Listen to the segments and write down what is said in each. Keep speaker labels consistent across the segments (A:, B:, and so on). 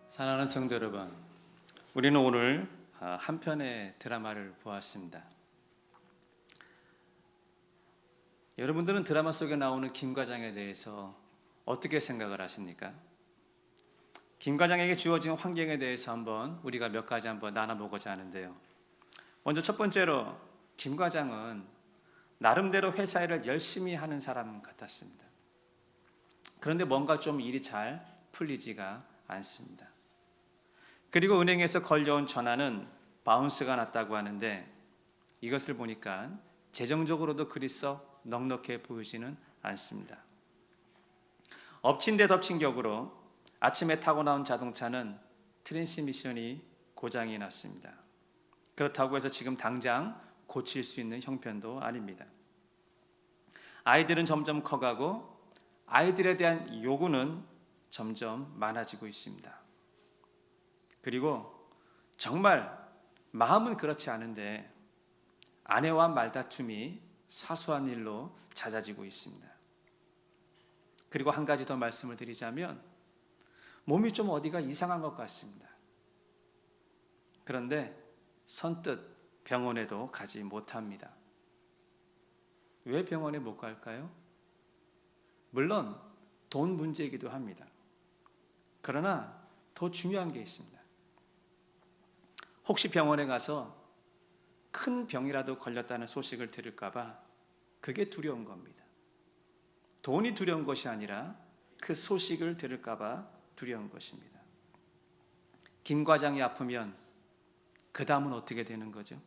A: 사랑하는 성도 여러분, 우리는 오늘 한 편의 드라마를 보았습니다. 여러분들은 드라마 속에 나오는 김 과장에 대해서 어떻게 생각을 하십니까? 김 과장에게 주어진 환경에 대해서 한번 우리가 몇 가지 한번 나눠보고자 하는데요. 먼저 첫 번째로 김 과장은 나름대로 회사 일을 열심히 하는 사람 같았습니다. 그런데 뭔가 좀 일이 잘 풀리지가 않습니다. 그리고 은행에서 걸려온 전화는 바운스가 났다고 하는데 이것을 보니까 재정적으로도 그리 썩 넉넉해 보이지는 않습니다. 엎친 데 덮친 격으로 아침에 타고 나온 자동차는 트랜스미션이 고장이 났습니다. 그렇다고 해서 지금 당장 고칠 수 있는 형편도 아닙니다. 아이들은 점점 커가고 아이들에 대한 요구는 점점 많아지고 있습니다. 그리고 정말 마음은 그렇지 않은데 아내와 말다툼이 사소한 일로 잦아지고 있습니다. 그리고 한 가지 더 말씀을 드리자면 몸이 좀 어디가 이상한 것 같습니다. 그런데 선뜻 병원에도 가지 못합니다. 왜 병원에 못 갈까요? 물론 돈 문제이기도 합니다. 그러나 더 중요한 게 있습니다. 혹시 병원에 가서 큰 병이라도 걸렸다는 소식을 들을까 봐 그게 두려운 겁니다. 돈이 두려운 것이 아니라 그 소식을 들을까 봐 두려운 것입니다. 김 과장이 아프면 그 다음은 어떻게 되는 거죠?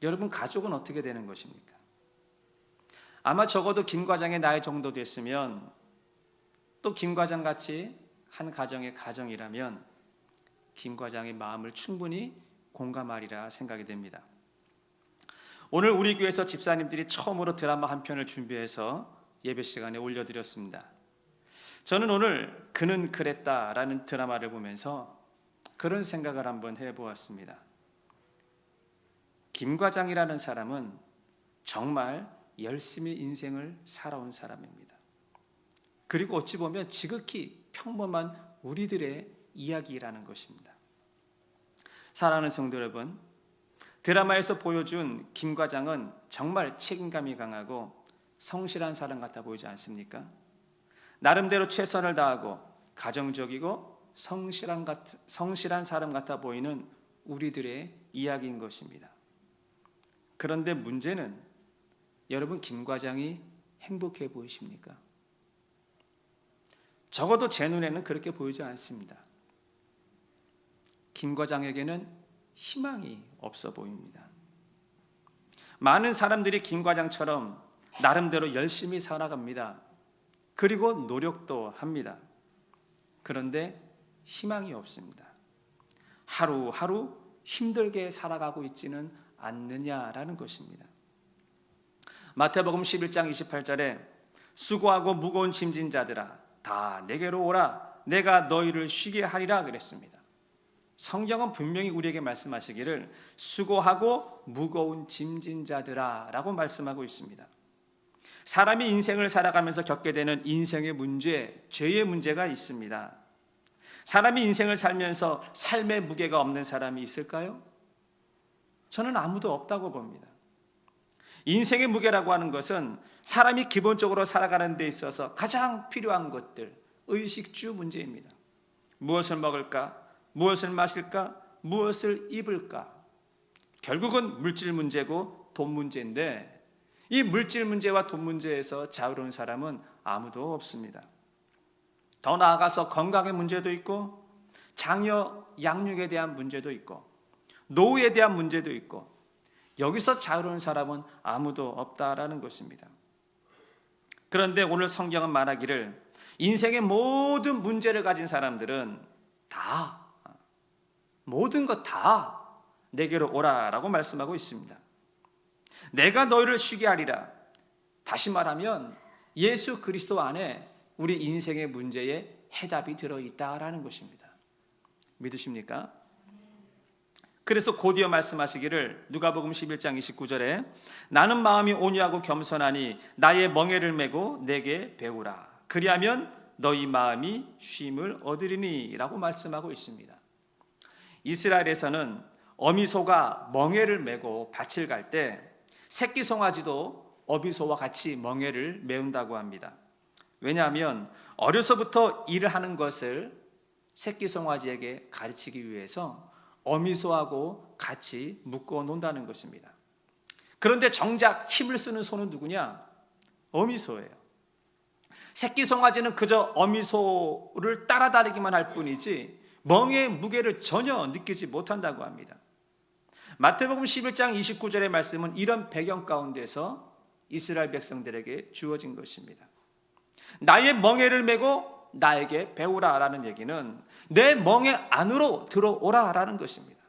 A: 여러분 가족은 어떻게 되는 것입니까? 아마 적어도 김 과장의 나이 정도 됐으면 또 김 과장 같이 한 가정의 가정이라면 김 과장의 마음을 충분히 공감하리라 생각이 됩니다. 오늘 우리 교회에서 집사님들이 처음으로 드라마 한 편을 준비해서 예배 시간에 올려드렸습니다. 저는 오늘 그는 그랬다라는 드라마를 보면서 그런 생각을 한번 해보았습니다. 김 과장이라는 사람은 정말 열심히 인생을 살아온 사람입니다. 그리고 어찌 보면 지극히 평범한 우리들의 이야기라는 것입니다. 사랑하는 성도 여러분, 드라마에서 보여준 김 과장은 정말 책임감이 강하고 성실한 사람 같아 보이지 않습니까? 나름대로 최선을 다하고 가정적이고 성실한 사람 같아 보이는 우리들의 이야기인 것입니다. 그런데 문제는 여러분 김 과장이 행복해 보이십니까? 적어도 제 눈에는 그렇게 보이지 않습니다. 김 과장에게는 희망이 없어 보입니다. 많은 사람들이 김 과장처럼 나름대로 열심히 살아갑니다. 그리고 노력도 합니다. 그런데 희망이 없습니다. 하루하루 힘들게 살아가고 있지는 않느냐라는 것입니다. 마태복음 11장 28절에 수고하고 무거운 짐진 자들아 다 내게로 오라 내가 너희를 쉬게 하리라 그랬습니다. 성경은 분명히 우리에게 말씀하시기를 수고하고 무거운 짐진 자들아 라고 말씀하고 있습니다. 사람이 인생을 살아가면서 겪게 되는 인생의 문제, 죄의 문제가 있습니다. 사람이 인생을 살면서 삶의 무게가 없는 사람이 있을까요? 저는 아무도 없다고 봅니다. 인생의 무게라고 하는 것은 사람이 기본적으로 살아가는 데 있어서 가장 필요한 것들, 의식주 문제입니다. 무엇을 먹을까? 무엇을 마실까? 무엇을 입을까? 결국은 물질 문제고 돈 문제인데 이 물질 문제와 돈 문제에서 자유로운 사람은 아무도 없습니다. 더 나아가서 건강의 문제도 있고 장여 양육에 대한 문제도 있고 노후에 대한 문제도 있고 여기서 자유로운 사람은 아무도 없다라는 것입니다. 그런데 오늘 성경은 말하기를 인생의 모든 문제를 가진 사람들은 다 모든 것 다 내게로 오라라고 말씀하고 있습니다. 내가 너희를 쉬게 하리라. 다시 말하면 예수 그리스도 안에 우리 인생의 문제에 해답이 들어있다라는 것입니다. 믿으십니까? 그래서 곧이어 말씀하시기를 누가복음 11장 29절에 나는 마음이 온유하고 겸손하니 나의 멍에를 메고 내게 배우라. 그리하면 너희 마음이 쉼을 얻으리니 라고 말씀하고 있습니다. 이스라엘에서는 어미소가 멍에를 메고 밭을 갈 때 새끼 송아지도 어미소와 같이 멍에를 메운다고 합니다. 왜냐하면 어려서부터 일을 하는 것을 새끼 송아지에게 가르치기 위해서 어미소하고 같이 묶어 놓는다는 것입니다. 그런데 정작 힘을 쓰는 소는 누구냐? 어미소예요. 새끼 송아지는 그저 어미소를 따라다니기만 할 뿐이지 멍에의 무게를 전혀 느끼지 못한다고 합니다. 마태복음 11장 29절의 말씀은 이런 배경 가운데서 이스라엘 백성들에게 주어진 것입니다. 나의 멍에를 메고 나에게 배우라라는 얘기는 내 멍에 안으로 들어오라라는 것입니다.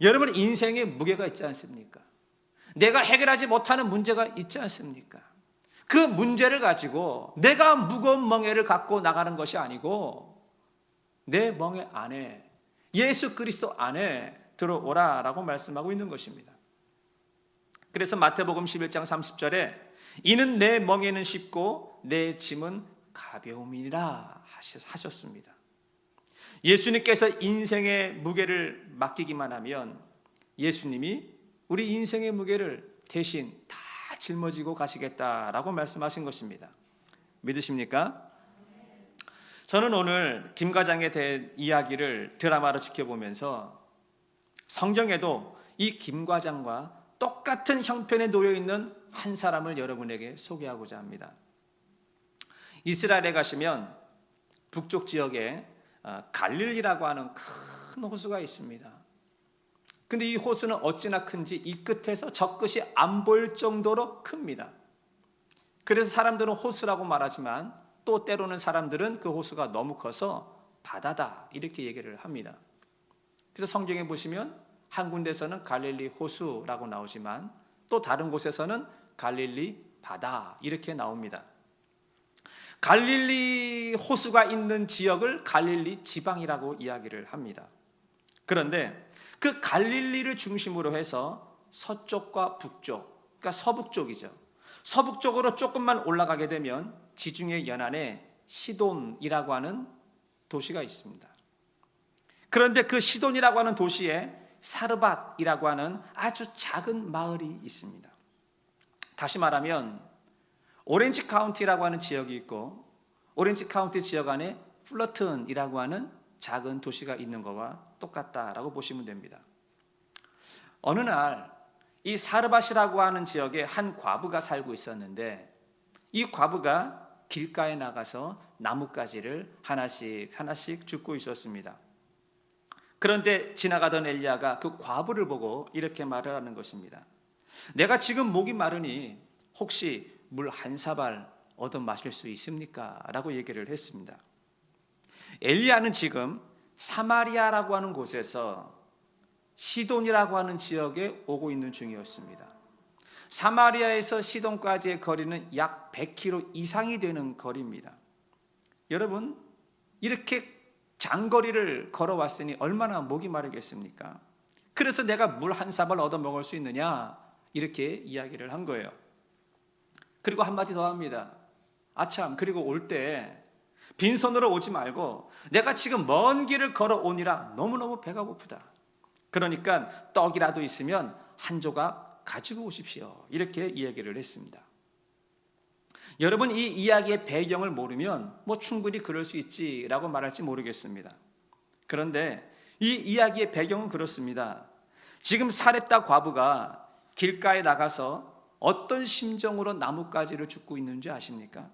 A: 여러분, 인생에 무게가 있지 않습니까? 내가 해결하지 못하는 문제가 있지 않습니까? 그 문제를 가지고 내가 무거운 멍에를 갖고 나가는 것이 아니고 내 멍에 안에, 예수 그리스도 안에 들어오라라고 말씀하고 있는 것입니다. 그래서 마태복음 11장 30절에 이는 내 멍에는 쉽고 내 짐은 가벼움이라 하셨습니다. 예수님께서 인생의 무게를 맡기기만 하면 예수님이 우리 인생의 무게를 대신 다 짊어지고 가시겠다라고 말씀하신 것입니다. 믿으십니까? 저는 오늘 김과장에 대한 이야기를 드라마로 지켜보면서 성경에도 이 김과장과 똑같은 형편에 놓여 있는 한 사람을 여러분에게 소개하고자 합니다. 이스라엘에 가시면 북쪽 지역에 갈릴리라고 하는 큰 호수가 있습니다. 근데 이 호수는 어찌나 큰지 이 끝에서 저 끝이 안 보일 정도로 큽니다. 그래서 사람들은 호수라고 말하지만 또 때로는 사람들은 그 호수가 너무 커서 바다다 이렇게 얘기를 합니다. 그래서 성경에 보시면 한 군데서는 갈릴리 호수라고 나오지만 또 다른 곳에서는 갈릴리 바다 이렇게 나옵니다. 갈릴리 호수가 있는 지역을 갈릴리 지방이라고 이야기를 합니다. 그런데 그 갈릴리를 중심으로 해서 서쪽과 북쪽, 그러니까 서북쪽이죠. 서북쪽으로 조금만 올라가게 되면 지중해 연안에 시돈이라고 하는 도시가 있습니다. 그런데 그 시돈이라고 하는 도시에 사르밧이라고 하는 아주 작은 마을이 있습니다. 다시 말하면 오렌지 카운티라고 하는 지역이 있고 오렌지 카운티 지역 안에 플러튼이라고 하는 작은 도시가 있는 것과 똑같다라고 보시면 됩니다. 어느 날 이 사르밧이라고 하는 지역에 한 과부가 살고 있었는데 이 과부가 길가에 나가서 나뭇가지를 하나씩 줍고 있었습니다. 그런데 지나가던 엘리야가 그 과부를 보고 이렇게 말을 하는 것입니다. 내가 지금 목이 마르니 혹시 물 한 사발 얻어 마실 수 있습니까? 라고 얘기를 했습니다. 엘리야는 지금 사마리아라고 하는 곳에서 시돈이라고 하는 지역에 오고 있는 중이었습니다. 사마리아에서 시돈까지의 거리는 약 100km 이상이 되는 거리입니다. 여러분, 이렇게 장거리를 걸어왔으니 얼마나 목이 마르겠습니까? 그래서 내가 물 한 사발 얻어 먹을 수 있느냐? 이렇게 이야기를 한 거예요. 그리고 한마디 더 합니다. 아참, 그리고 올 때 빈손으로 오지 말고 내가 지금 먼 길을 걸어오니라 너무너무 배가 고프다. 그러니까 떡이라도 있으면 한 조각 가지고 오십시오. 이렇게 이야기를 했습니다. 여러분, 이 이야기의 배경을 모르면 충분히 그럴 수 있지라고 말할지 모르겠습니다. 그런데 이 이야기의 배경은 그렇습니다. 지금 사렙다 과부가 길가에 나가서 어떤 심정으로 나뭇가지를 줍고 있는지 아십니까?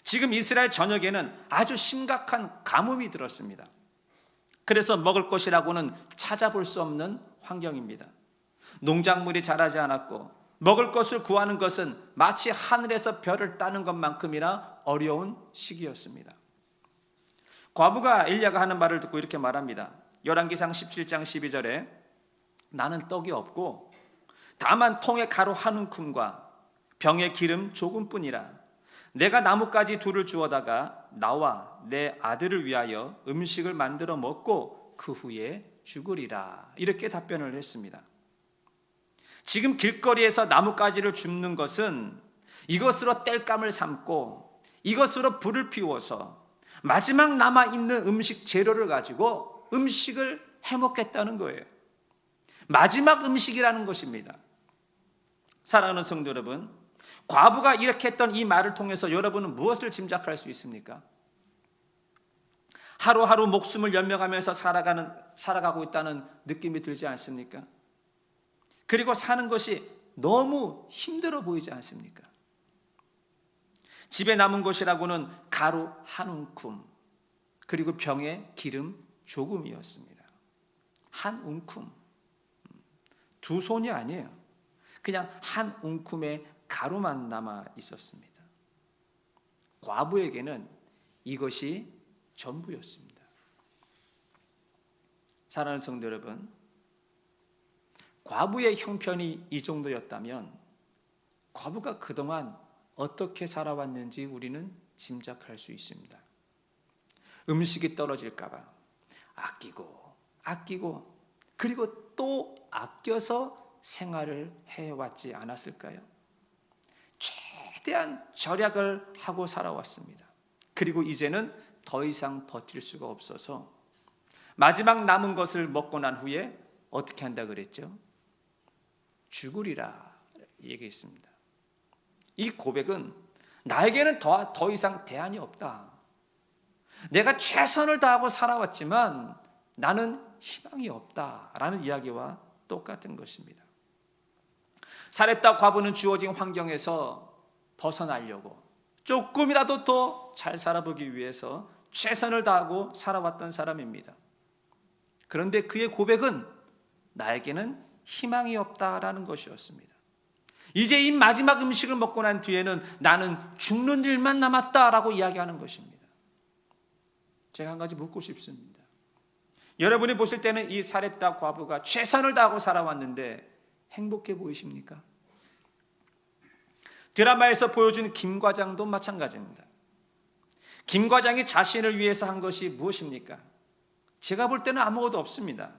A: 지금 이스라엘 전역에는 아주 심각한 가뭄이 들었습니다. 그래서 먹을 것이라고는 찾아볼 수 없는 환경입니다. 농작물이 자라지 않았고 먹을 것을 구하는 것은 마치 하늘에서 별을 따는 것만큼이나 어려운 시기였습니다. 과부가 엘리야가 하는 말을 듣고 이렇게 말합니다. 열왕기상 17장 12절에 나는 떡이 없고 다만 통에 가루 한 움큼과 병에 기름 조금뿐이라 내가 나뭇가지 둘을 주워다가 나와 내 아들을 위하여 음식을 만들어 먹고 그 후에 죽으리라. 이렇게 답변을 했습니다. 지금 길거리에서 나뭇가지를 줍는 것은 이것으로 땔감을 삼고 이것으로 불을 피워서 마지막 남아있는 음식 재료를 가지고 음식을 해먹겠다는 거예요. 마지막 음식이라는 것입니다. 사랑하는 성도 여러분, 과부가 이렇게 했던 이 말을 통해서 여러분은 무엇을 짐작할 수 있습니까? 하루하루 목숨을 연명하면서 살아가고 있다는 느낌이 들지 않습니까? 그리고 사는 것이 너무 힘들어 보이지 않습니까? 집에 남은 것이라고는 가루 한 움큼, 그리고 병에 기름 조금이었습니다. 한 움큼, 두 손이 아니에요. 그냥 한 움큼의 가루만 남아 있었습니다. 과부에게는 이것이 전부였습니다. 사랑하는 성도 여러분, 과부의 형편이 이 정도였다면 과부가 그동안 어떻게 살아왔는지 우리는 짐작할 수 있습니다. 음식이 떨어질까 봐 아끼고 그리고 또 아껴서 생활을 해왔지 않았을까요? 최대한 절약을 하고 살아왔습니다. 그리고 이제는 더 이상 버틸 수가 없어서 마지막 남은 것을 먹고 난 후에 어떻게 한다 그랬죠? 죽으리라 얘기했습니다. 이 고백은 나에게는 더 이상 대안이 없다. 내가 최선을 다하고 살아왔지만 나는 희망이 없다라는 이야기와 똑같은 것입니다. 사렙다 과부는 주어진 환경에서 벗어나려고 조금이라도 더 잘 살아보기 위해서 최선을 다하고 살아왔던 사람입니다. 그런데 그의 고백은 나에게는 희망이 없다라는 것이었습니다. 이제 이 마지막 음식을 먹고 난 뒤에는 나는 죽는 일만 남았다라고 이야기하는 것입니다. 제가 한 가지 묻고 싶습니다. 여러분이 보실 때는 이 사렙다 과부가 최선을 다하고 살아왔는데 행복해 보이십니까? 드라마에서 보여준 김 과장도 마찬가지입니다. 김 과장이 자신을 위해서 한 것이 무엇입니까? 제가 볼 때는 아무것도 없습니다.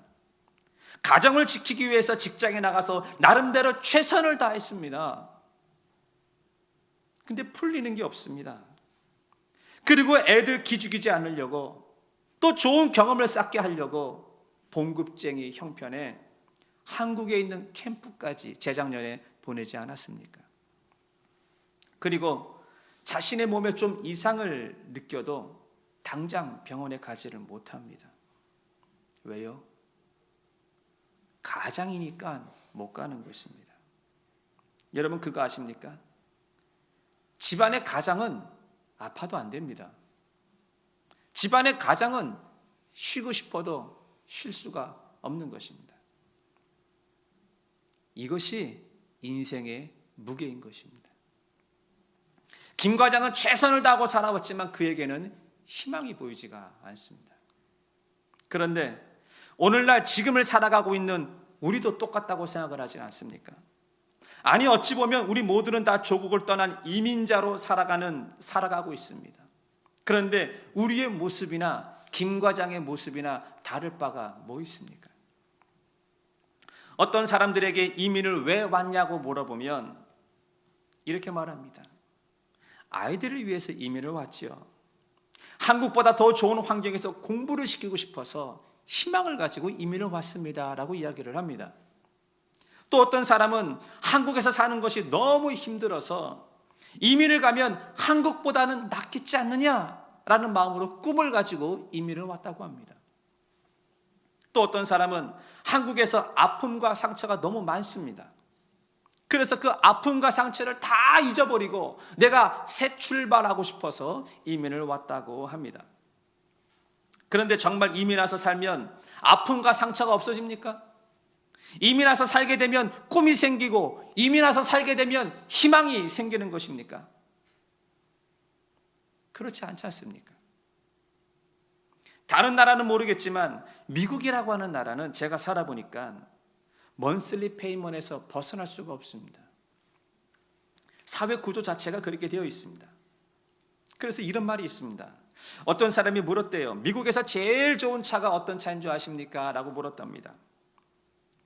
A: 가정을 지키기 위해서 직장에 나가서 나름대로 최선을 다했습니다. 근데 풀리는 게 없습니다. 그리고 애들 기죽이지 않으려고 또 좋은 경험을 쌓게 하려고 봉급쟁이 형편에 한국에 있는 캠프까지 재작년에 보내지 않았습니까? 그리고 자신의 몸에 좀 이상을 느껴도 당장 병원에 가지를 못합니다. 왜요? 가장이니까 못 가는 것입니다. 여러분 그거 아십니까? 집안의 가장은 아파도 안 됩니다. 집안의 가장은 쉬고 싶어도 쉴 수가 없는 것입니다. 이것이 인생의 무게인 것입니다. 김 과장은 최선을 다하고 살아왔지만 그에게는 희망이 보이지가 않습니다. 그런데 오늘날 지금을 살아가고 있는 우리도 똑같다고 생각을 하지 않습니까? 아니 어찌 보면 우리 모두는 다 조국을 떠난 이민자로 살아가고 있습니다. 그런데 우리의 모습이나 김 과장의 모습이나 다를 바가 뭐 있습니까? 어떤 사람들에게 이민을 왜 왔냐고 물어보면 이렇게 말합니다. 아이들을 위해서 이민을 왔지요. 한국보다 더 좋은 환경에서 공부를 시키고 싶어서 희망을 가지고 이민을 왔습니다 라고 이야기를 합니다. 또 어떤 사람은 한국에서 사는 것이 너무 힘들어서 이민을 가면 한국보다는 낫겠지 않느냐라는 마음으로 꿈을 가지고 이민을 왔다고 합니다. 또 어떤 사람은 한국에서 아픔과 상처가 너무 많습니다. 그래서 그 아픔과 상처를 다 잊어버리고 내가 새 출발하고 싶어서 이민을 왔다고 합니다. 그런데 정말 이민 와서 살면 아픔과 상처가 없어집니까? 이민 와서 살게 되면 꿈이 생기고 이민 와서 살게 되면 희망이 생기는 것입니까? 그렇지 않지 않습니까? 다른 나라는 모르겠지만 미국이라고 하는 나라는 제가 살아보니까 먼슬리 페이먼에서 벗어날 수가 없습니다. 사회 구조 자체가 그렇게 되어 있습니다. 그래서 이런 말이 있습니다. 어떤 사람이 물었대요. 미국에서 제일 좋은 차가 어떤 차인 줄 아십니까? 라고 물었답니다.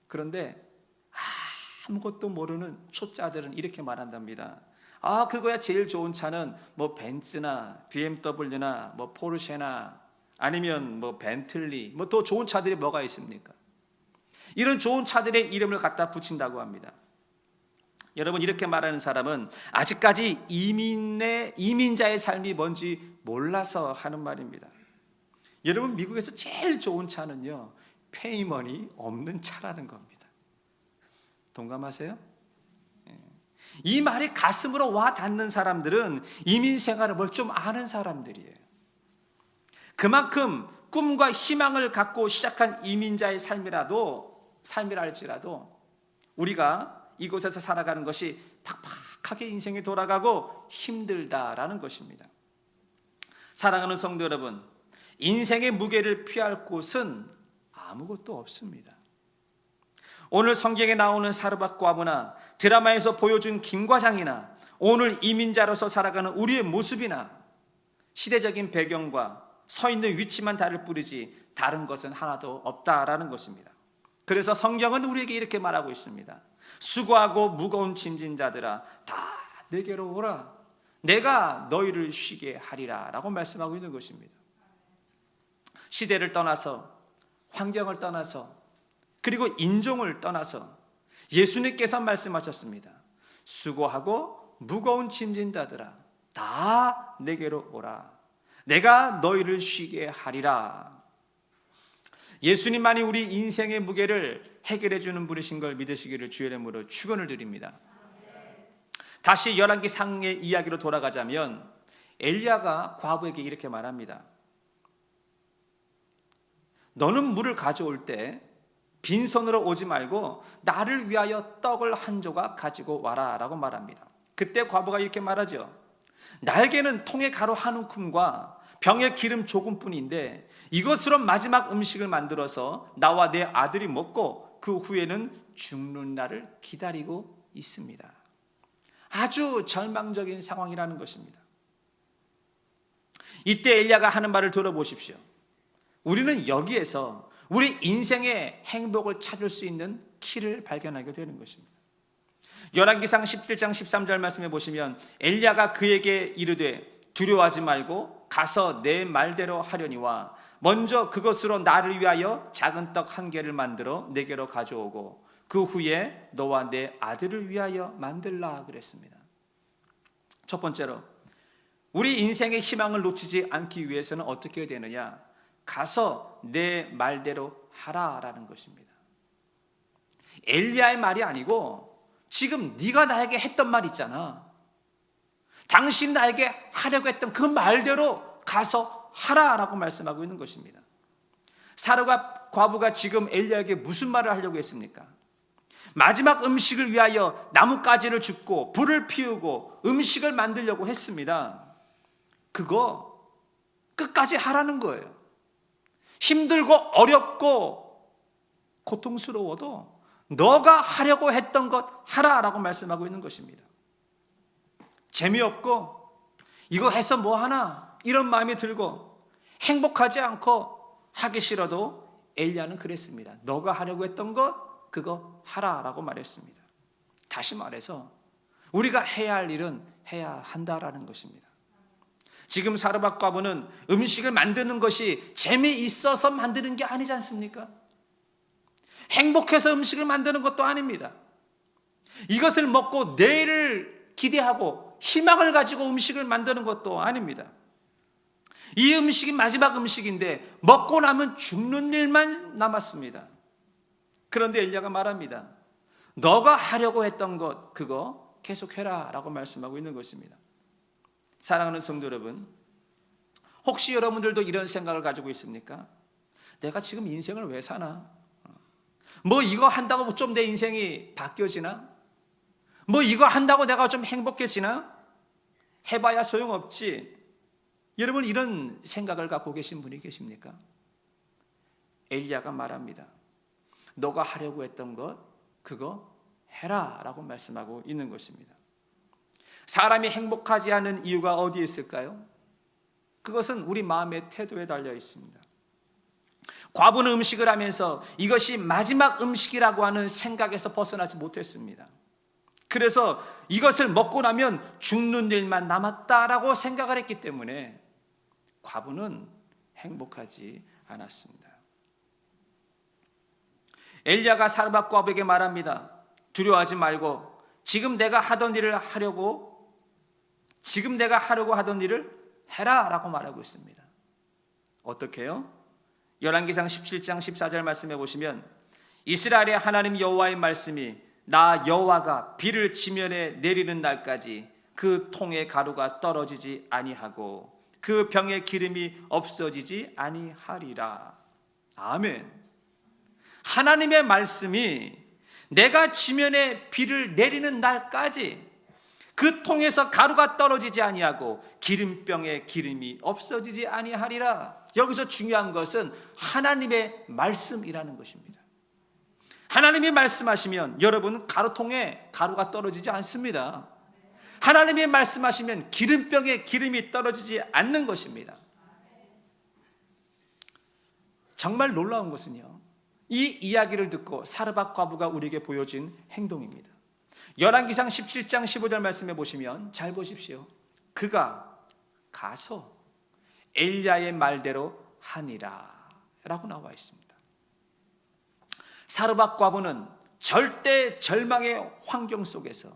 A: 그런데 아무것도 모르는 초짜들은 이렇게 말한답니다. 아, 그거야 제일 좋은 차는 뭐 벤츠나 BMW나 뭐 포르쉐나 아니면 뭐 벤틀리, 뭐 더 좋은 차들이 뭐가 있습니까? 이런 좋은 차들의 이름을 갖다 붙인다고 합니다. 여러분, 이렇게 말하는 사람은 아직까지 이민자의 삶이 뭔지 몰라서 하는 말입니다. 여러분, 미국에서 제일 좋은 차는요, 페이먼이 없는 차라는 겁니다. 동감하세요? 이 말이 가슴으로 와 닿는 사람들은 이민 생활을 뭘 좀 아는 사람들이에요. 그만큼 꿈과 희망을 갖고 시작한 이민자의 삶이랄지라도 우리가 이곳에서 살아가는 것이 팍팍하게 인생이 돌아가고 힘들다라는 것입니다. 사랑하는 성도 여러분, 인생의 무게를 피할 곳은 아무것도 없습니다. 오늘 성경에 나오는 사르밧 과부나 드라마에서 보여준 김과장이나 오늘 이민자로서 살아가는 우리의 모습이나 시대적인 배경과 서 있는 위치만 다를 뿐이지 다른 것은 하나도 없다라는 것입니다. 그래서 성경은 우리에게 이렇게 말하고 있습니다. 수고하고 무거운 짐진 자들아 다 내게로 오라. 내가 너희를 쉬게 하리라 라고 말씀하고 있는 것입니다. 시대를 떠나서, 환경을 떠나서, 그리고 인종을 떠나서 예수님께서 말씀하셨습니다. 수고하고 무거운 짐진 자들아 다 내게로 오라. 내가 너희를 쉬게 하리라. 예수님만이 우리 인생의 무게를 해결해 주는 분이신 걸 믿으시기를 주의 이름으로 축원을 드립니다. 다시 열왕기상의 이야기로 돌아가자면 엘리야가 과부에게 이렇게 말합니다. 너는 물을 가져올 때 빈손으로 오지 말고 나를 위하여 떡을 한 조각 가지고 와라 라고 말합니다. 그때 과부가 이렇게 말하죠. 날개는 통에 가루 한 움큼과 병에 기름 조금뿐인데 이것으로 마지막 음식을 만들어서 나와 내 아들이 먹고 그 후에는 죽는 날을 기다리고 있습니다. 아주 절망적인 상황이라는 것입니다. 이때 엘리야가 하는 말을 들어보십시오. 우리는 여기에서 우리 인생의 행복을 찾을 수 있는 키를 발견하게 되는 것입니다. 열왕기상 17장 13절 말씀해 보시면 엘리야가 그에게 이르되 두려워하지 말고 가서 내 말대로 하려니와 먼저 그것으로 나를 위하여 작은 떡 한 개를 만들어 내게로 가져오고 그 후에 너와 내 아들을 위하여 만들라 그랬습니다. 첫 번째로 우리 인생의 희망을 놓치지 않기 위해서는 어떻게 해야 되느냐? 가서 내 말대로 하라라는 것입니다. 엘리야의 말이 아니고 지금 네가 나에게 했던 말 있잖아. 당신 나에게 하려고 했던 그 말대로 가서 하라라고 말씀하고 있는 것입니다. 사르밧 과부가 지금 엘리야에게 무슨 말을 하려고 했습니까? 마지막 음식을 위하여 나뭇가지를 줍고 불을 피우고 음식을 만들려고 했습니다. 그거 끝까지 하라는 거예요. 힘들고 어렵고 고통스러워도 너가 하려고 했던 것 하라라고 말씀하고 있는 것입니다. 재미없고 이거 해서 뭐 하나 이런 마음이 들고 행복하지 않고 하기 싫어도 엘리야는 그랬습니다. 너가 하려고 했던 것 그거 하라라고 말했습니다. 다시 말해서 우리가 해야 할 일은 해야 한다라는 것입니다. 지금 사르밧 과부는 음식을 만드는 것이 재미있어서 만드는 게 아니지 않습니까? 행복해서 음식을 만드는 것도 아닙니다. 이것을 먹고 내일을 기대하고 희망을 가지고 음식을 만드는 것도 아닙니다. 이 음식이 마지막 음식인데 먹고 나면 죽는 일만 남았습니다. 그런데 엘리야가 말합니다. 너가 하려고 했던 것 그거 계속해라 라고 말씀하고 있는 것입니다. 사랑하는 성도 여러분, 혹시 여러분들도 이런 생각을 가지고 있습니까? 내가 지금 인생을 왜 사나? 뭐 이거 한다고 좀 내 인생이 바뀌어지나? 뭐 이거 한다고 내가 좀 행복해지나? 해봐야 소용없지. 여러분 이런 생각을 갖고 계신 분이 계십니까? 엘리야가 말합니다. 너가 하려고 했던 것 그거 해라 라고 말씀하고 있는 것입니다. 사람이 행복하지 않은 이유가 어디에 있을까요? 그것은 우리 마음의 태도에 달려 있습니다. 과부는 음식을 하면서 이것이 마지막 음식이라고 하는 생각에서 벗어나지 못했습니다. 그래서 이것을 먹고 나면 죽는 일만 남았다라고 생각을 했기 때문에 과부는 행복하지 않았습니다. 엘리야가 사르밧 과부에게 말합니다. 두려워하지 말고 지금 내가 하던 일을 하려고 하던 일을 해라 라고 말하고 있습니다. 어떻게 해요? 열왕기상 17장 14절 말씀해 보시면 이스라엘의 하나님 여호와의 말씀이 나 여호와가 비를 지면에 내리는 날까지 그 통의 가루가 떨어지지 아니하고 그 병의 기름이 없어지지 아니하리라. 아멘. 하나님의 말씀이 내가 지면에 비를 내리는 날까지 그 통에서 가루가 떨어지지 아니하고 기름병의 기름이 없어지지 아니하리라. 여기서 중요한 것은 하나님의 말씀이라는 것입니다. 하나님이 말씀하시면 여러분 가루통에 가루가 떨어지지 않습니다. 하나님이 말씀하시면 기름병에 기름이 떨어지지 않는 것입니다. 정말 놀라운 것은요, 이 이야기를 듣고 사르밧 과부가 우리에게 보여진 행동입니다. 열왕기상 17장 15절 말씀해 보시면 잘 보십시오. 그가 가서 엘리야의 말대로 하니라 라고 나와 있습니다. 사르밧 과부는 절대 절망의 환경 속에서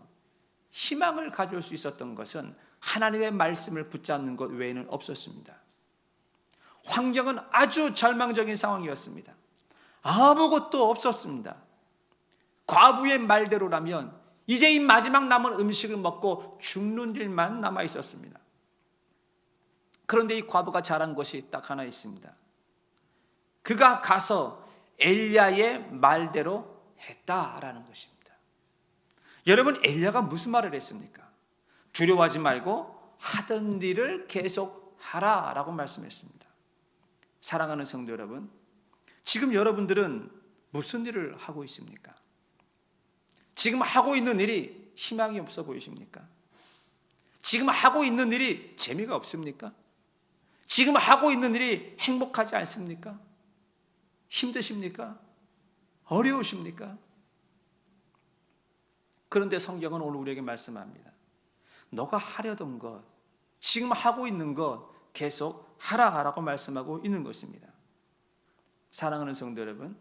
A: 희망을 가질 수 있었던 것은 하나님의 말씀을 붙잡는 것 외에는 없었습니다. 환경은 아주 절망적인 상황이었습니다. 아무것도 없었습니다. 과부의 말대로라면 이제 이 마지막 남은 음식을 먹고 죽는 일만 남아 있었습니다. 그런데 이 과부가 잘한 것이 딱 하나 있습니다. 그가 가서 엘리야의 말대로 했다라는 것입니다. 여러분, 엘리야가 무슨 말을 했습니까? 두려워하지 말고 하던 일을 계속 하라라고 말씀했습니다. 사랑하는 성도 여러분, 지금 여러분들은 무슨 일을 하고 있습니까? 지금 하고 있는 일이 희망이 없어 보이십니까? 지금 하고 있는 일이 재미가 없습니까? 지금 하고 있는 일이 행복하지 않습니까? 힘드십니까? 어려우십니까? 그런데 성경은 오늘 우리에게 말씀합니다. 너가 하려던 것, 지금 하고 있는 것 계속 하라라고 말씀하고 있는 것입니다. 사랑하는 성도 여러분,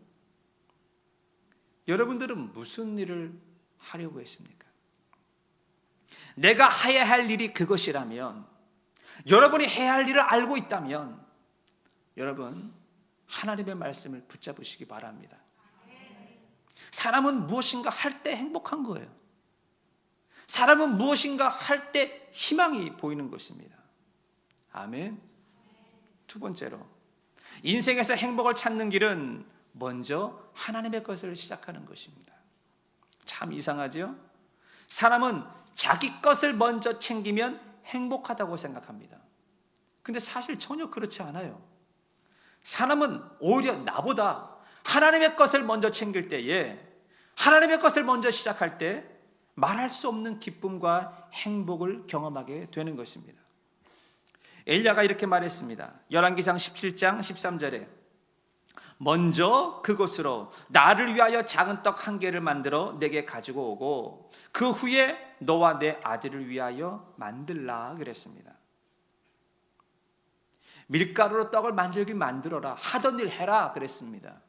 A: 여러분들은 무슨 일을 하려고 했습니까? 내가 해야 할 일이 그것이라면, 여러분이 해야 할 일을 알고 있다면 여러분 하나님의 말씀을 붙잡으시기 바랍니다. 사람은 무엇인가 할 때 행복한 거예요. 사람은 무엇인가 할 때 희망이 보이는 것입니다. 아멘. 두 번째로, 인생에서 행복을 찾는 길은 먼저 하나님의 것을 시작하는 것입니다. 참 이상하죠? 사람은 자기 것을 먼저 챙기면 행복하다고 생각합니다. 근데 사실 전혀 그렇지 않아요. 사람은 오히려 나보다 하나님의 것을 먼저 챙길 때에, 하나님의 것을 먼저 시작할 때 말할 수 없는 기쁨과 행복을 경험하게 되는 것입니다. 엘리야가 이렇게 말했습니다. 열왕기상 17장 13절에 먼저 그곳으로 나를 위하여 작은 떡 한 개를 만들어 내게 가지고 오고 그 후에 너와 내 아들을 위하여 만들라 그랬습니다. 밀가루로 떡을 만들길 만들어라, 하던 일 해라 그랬습니다.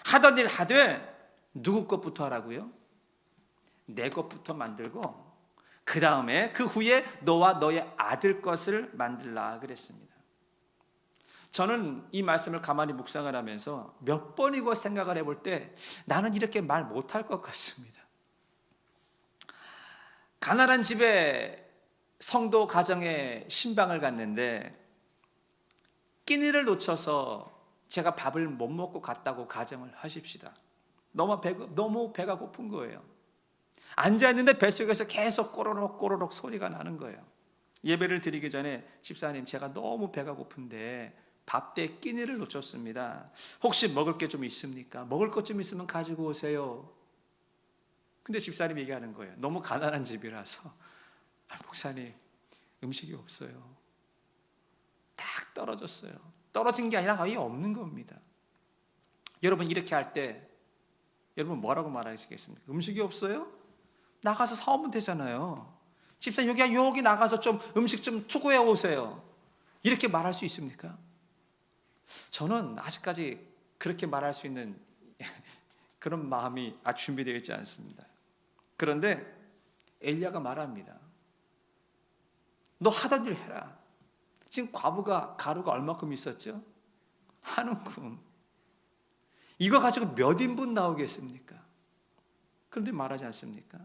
A: 하던 일 하되 누구 것부터 하라고요? 내 것부터 만들고 그 다음에 그 후에 너와 너의 아들 것을 만들라 그랬습니다. 저는 이 말씀을 가만히 묵상을 하면서 몇 번이고 생각을 해볼 때 나는 이렇게 말 못할 것 같습니다. 가난한 집에 성도 가정에 신방을 갔는데 끼니를 놓쳐서 제가 밥을 못 먹고 갔다고 가정을 하십시다. 너무 배가 고픈 거예요. 앉아있는데 뱃속에서 계속 꼬르륵 꼬르륵 소리가 나는 거예요. 예배를 드리기 전에 집사님, 제가 너무 배가 고픈데 밥 때 끼니를 놓쳤습니다. 혹시 먹을 게 좀 있습니까? 먹을 것 좀 있으면 가지고 오세요. 근데 집사님이 얘기하는 거예요. 너무 가난한 집이라서 목사님, 음식이 없어요. 딱 떨어졌어요. 떨어진 게 아니라 거의 없는 겁니다. 여러분, 이렇게 할 때 여러분 뭐라고 말하시겠습니까? 음식이 없어요? 나가서 사오면 되잖아요. 집사님 여기 나가서 좀 음식 좀 투고해 오세요. 이렇게 말할 수 있습니까? 저는 아직까지 그렇게 말할 수 있는 그런 마음이 준비되어 있지 않습니다. 그런데 엘리야가 말합니다. 너 하던 일 해라. 지금 가루가 얼마큼 있었죠? 한 움큼. 이거 가지고 몇 인분 나오겠습니까? 그런데 말하지 않습니까?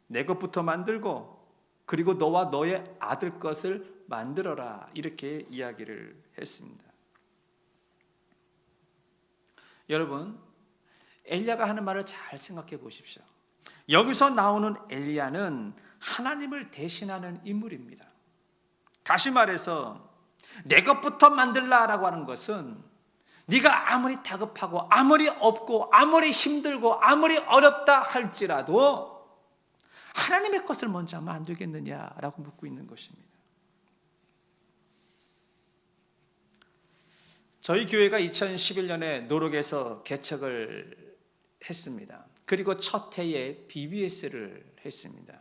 A: 내 것부터 만들고 그리고 너와 너의 아들 것을 만들어라. 이렇게 이야기를 했습니다. 여러분, 엘리야가 하는 말을 잘 생각해 보십시오. 여기서 나오는 엘리야는 하나님을 대신하는 인물입니다. 다시 말해서 내 것부터 만들라라고 하는 것은 네가 아무리 다급하고 아무리 없고 아무리 힘들고 아무리 어렵다 할지라도 하나님의 것을 먼저 하면 안 되겠느냐라고 묻고 있는 것입니다. 저희 교회가 2011년에 노력에서 개척을 했습니다. 그리고 첫 해에 BBS를 했습니다.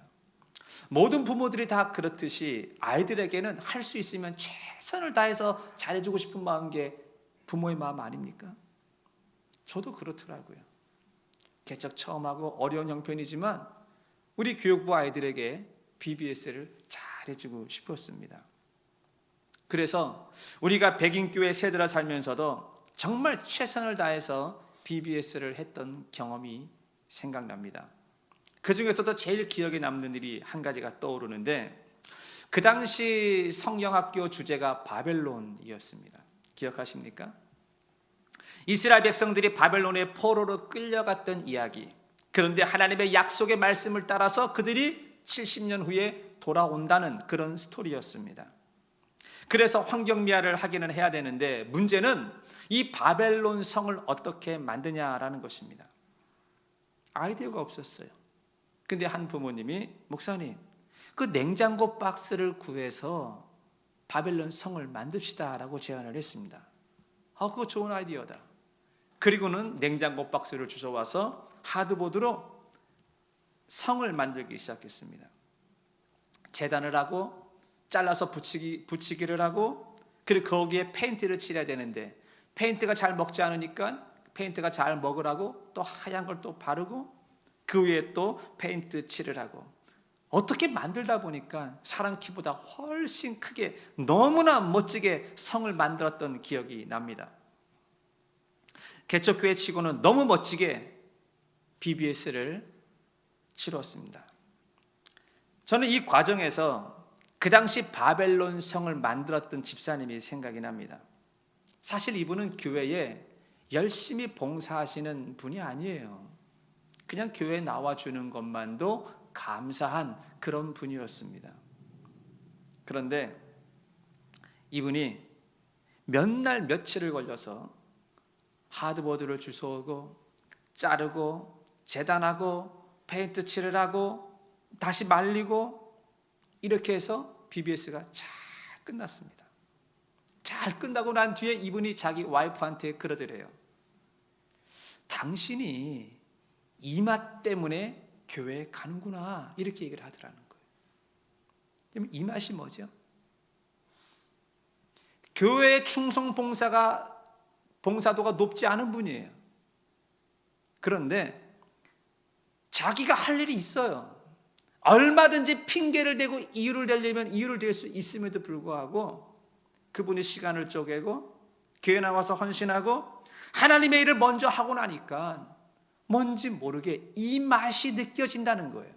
A: 모든 부모들이 다 그렇듯이 아이들에게는 할 수 있으면 최선을 다해서 잘해주고 싶은 마음인 게 부모의 마음 아닙니까? 저도 그렇더라고요. 개척 처음 하고 어려운 형편이지만 우리 교육부 아이들에게 BBS를 잘해주고 싶었습니다. 그래서 우리가 백인교회 세대라 살면서도 정말 최선을 다해서 BBS를 했던 경험이 생각납니다. 그 중에서도 제일 기억에 남는 일이 한 가지가 떠오르는데 그 당시 성경학교 주제가 바벨론이었습니다. 기억하십니까? 이스라엘 백성들이 바벨론의 포로로 끌려갔던 이야기. 그런데 하나님의 약속의 말씀을 따라서 그들이 70년 후에 돌아온다는 그런 스토리였습니다. 그래서 환경미화를 하기는 해야 되는데 문제는 이 바벨론 성을 어떻게 만드냐라는 것입니다. 아이디어가 없었어요. 근데 한 부모님이 목사님 그 냉장고 박스를 구해서 바벨론 성을 만듭시다라고 제안을 했습니다. 그거 좋은 아이디어다. 그리고는 냉장고 박스를 주워와서 하드보드로 성을 만들기 시작했습니다. 재단을 하고 잘라서 붙이기를 하고 그리고 거기에 페인트를 칠해야 되는데 페인트가 잘 먹지 않으니까 페인트가 잘 먹으라고 또 하얀 걸 또 바르고 그 위에 또 페인트 칠을 하고 어떻게 만들다 보니까 사람 키보다 훨씬 크게 너무나 멋지게 성을 만들었던 기억이 납니다. 개척교회 치고는 너무 멋지게 BBS를 치렀습니다. 저는 이 과정에서 그 당시 바벨론 성을 만들었던 집사님이 생각이 납니다. 사실 이분은 교회에 열심히 봉사하시는 분이 아니에요. 그냥 교회에 나와주는 것만도 감사한 그런 분이었습니다. 그런데 이분이 몇 날 며칠을 걸려서 하드보드를 주워오고 자르고 재단하고 페인트 칠을 하고 다시 말리고 이렇게 해서 BBS가 잘 끝났습니다. 잘 끝나고 난 뒤에 이분이 자기 와이프한테 그러더래요. 당신이 이 맛 때문에 교회에 가는구나 이렇게 얘기를 하더라는 거예요. 이 맛이 뭐죠? 교회의 충성 봉사도가 높지 않은 분이에요. 그런데 자기가 할 일이 있어요. 얼마든지 핑계를 대고 이유를 대려면 이유를 댈 수 있음에도 불구하고 그분이 시간을 쪼개고 교회 나와서 헌신하고 하나님의 일을 먼저 하고 나니까 뭔지 모르게 이 맛이 느껴진다는 거예요.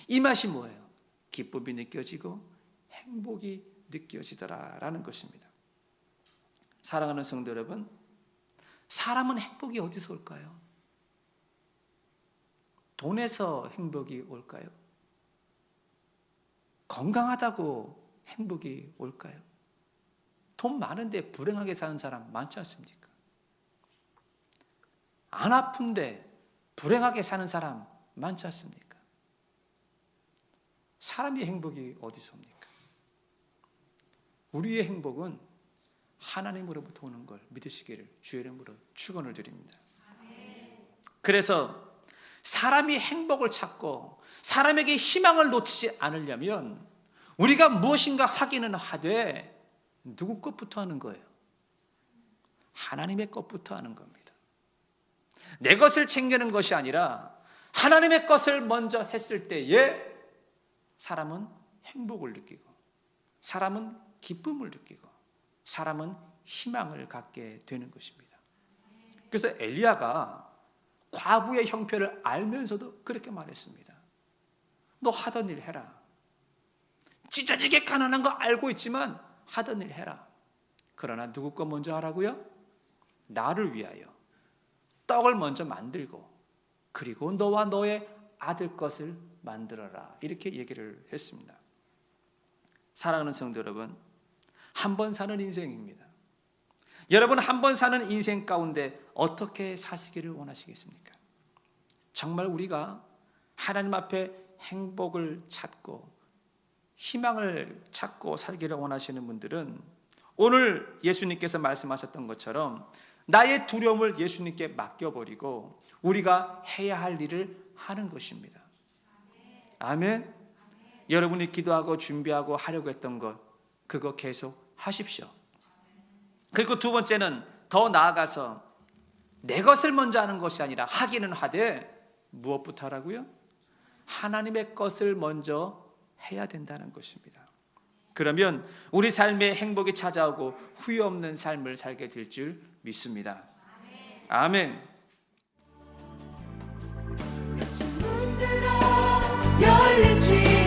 A: 이 맛이 뭐예요? 기쁨이 느껴지고 행복이 느껴지더라라는 것입니다. 사랑하는 성도 여러분, 사람은 행복이 어디서 올까요? 돈에서 행복이 올까요? 건강하다고 행복이 올까요? 돈 많은데 불행하게 사는 사람 많지 않습니까? 안 아픈데 불행하게 사는 사람 많지 않습니까? 사람의 행복이 어디서 옵니까? 우리의 행복은 하나님으로부터 오는 걸 믿으시기를 주의 이름으로 축원을 드립니다. 그래서 사람이 행복을 찾고 사람에게 희망을 놓치지 않으려면 우리가 무엇인가 하기는 하되 누구 것부터 하는 거예요? 하나님의 것부터 하는 겁니다. 내 것을 챙기는 것이 아니라 하나님의 것을 먼저 했을 때에 사람은 행복을 느끼고, 사람은 기쁨을 느끼고, 사람은 희망을 갖게 되는 것입니다. 그래서 엘리야가 과부의 형편을 알면서도 그렇게 말했습니다. 너 하던 일 해라. 찢어지게 가난한 거 알고 있지만 하던 일 해라. 그러나 누구 거 먼저 하라고요? 나를 위하여 떡을 먼저 만들고 그리고 너와 너의 아들 것을 만들어라. 이렇게 얘기를 했습니다. 사랑하는 성도 여러분, 한 번 사는 인생입니다. 여러분, 한 번 사는 인생 가운데 어떻게 사시기를 원하시겠습니까? 정말 우리가 하나님 앞에 행복을 찾고 희망을 찾고 살기를 원하시는 분들은 오늘 예수님께서 말씀하셨던 것처럼 나의 두려움을 예수님께 맡겨버리고 우리가 해야 할 일을 하는 것입니다. 아멘. 여러분이 기도하고 준비하고 하려고 했던 것, 그거 계속 하십시오. 그리고 두 번째는 더 나아가서 내 것을 먼저 하는 것이 아니라 하기는 하되 무엇부터 하라고요? 하나님의 것을 먼저 해야 된다는 것입니다. 그러면 우리 삶에 행복이 찾아오고 후회 없는 삶을 살게 될 줄 믿습니다. 아멘.
B: 문 들어 열린 지